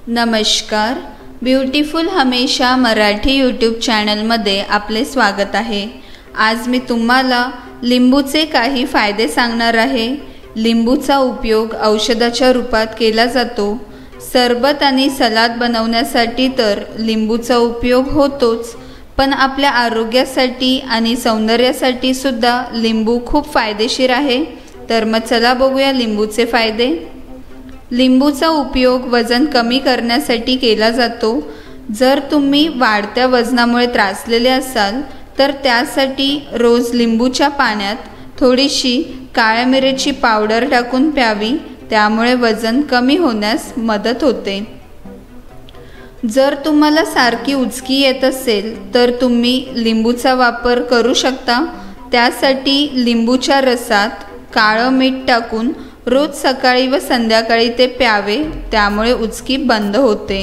नमस्कार, ब्युटिफुल हमेशा मराठी यूट्यूब चॅनलमध्ये आपले स्वागत आहे। आज मी तुम्हाला लिंबूचे काही फायदे सांगणार आहे। लिंबूचा उपयोग औषधाच्या रूपात केला जातो। सरबत आणि सलाद बनवण्यासाठी तर लिंबूचा उपयोग होतोच, पण आपल्या आरोग्यासाठी आणि सौंदर्यासाठी सुद्धा लिंबू खूप फायदेशीर आहे। तर मग चला बघूया लिंबूचे फायदे। लिंबूचा उपयोग वजन कमी करण्यासाठी केला जातो। जर तुम्ही वाढत्या वजनामुळे त्रासलेले असाल तर त्यासाठी रोज लिंबूच्या पाण्यात थोडीशी काळ्या मिरीची पावडर टाकून प्यावी, त्यामुळे वजन कमी होण्यास मदत होते। जर तुम्हाला सारखी उचकी येत असेल तर तुम्ही लिंबूचा वापर करू शकता। त्यासाठी लिंबूच्या रसात काळं मीठ टाकून रोज सकाळी व संध्याकाळी ते प्यावे, त्यामुळे उचकी बंद होते।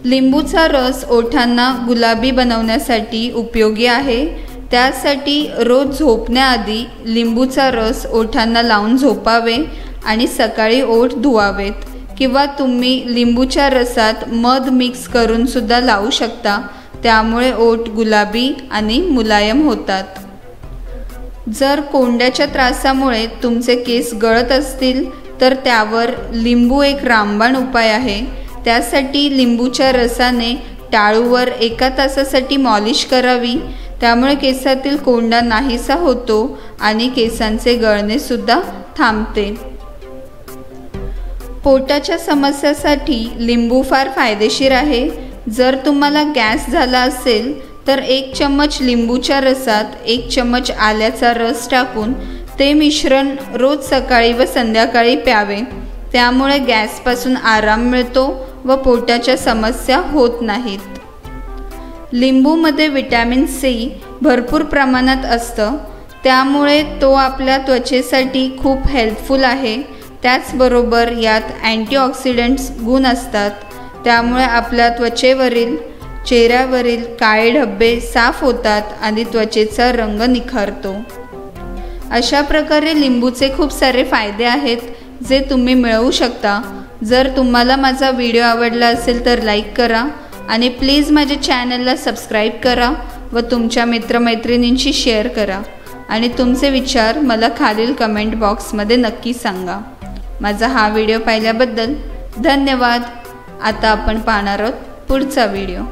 लिंबूचा रस ओठांना गुलाबी बनवण्यासाठी उपयोगी आहे। त्यासाठी रोज झोपण्याआधी लिंबूचा रस ओठांना लावून झोपावे आणि सकाळी ओठ धुवावेत, किंवा तुम्ही लिंबूच्या रसात मध मिक्स करून सुद्धा लावू शकता, त्यामुळे ओठ गुलाबी आणि मुलायम होतात। जर कोंड्याच्या त्रासामुळे तुमचे केस गळत असतील तर त्यावर लिंबू एक रामबाण उपाय आहे। त्यासाठी लिंबूच्या रसाने टाळूवर 1 तासासाठी मॉलिश करावी, त्यामुळे केसातील कोंडा नाहीसा होतो आणि केसांचे गळणे सुद्धा थांबते। पोटाच्या समस्यासाठी लिंबू फार फायदेशीर आहे। जर तुम्हाला गॅस झाला असेल तर 1 चम्मच लिंबूच्या रसात 1 चम्मच आल्याचा रस टाकून ते मिश्रण रोज सकाळी व संध्याकाळी प्यावे, त्यामुळे गॅसपासून आराम मिळतो व पोटाच्या समस्या होत नाहीत। लिंबूमध्ये विटॅमिन सी भरपूर प्रमाणात असतं, त्यामुळे तो आपल्या त्वचेसाठी खूप हेल्पफुल आहे। त्याचबरोबर यात अँटीऑक्सिडंट्स गुण असतात, त्यामुळे आपल्या त्वचेवरील चेहऱ्यावरील काळे धब्बे साफ होतात आणि त्वचेचा रंग निखारतो। अशा प्रकारे लिंबूचे खूप सारे फायदे आहेत जे तुम्ही मिळवू शकता। जर तुम्हाला माझा व्हिडिओ आवडला असेल तर लाईक करा आणि प्लीज माझ्या चॅनलला सबस्क्राईब करा व तुमच्या मित्रमैत्रिणींशी शेअर करा आणि तुमचे विचार मला खालील कमेंट बॉक्समध्ये नक्की सांगा। माझा हा व्हिडिओ पाहिल्याबद्दल धन्यवाद। आता आपण पाहणार आहोत पुढचा व्हिडिओ।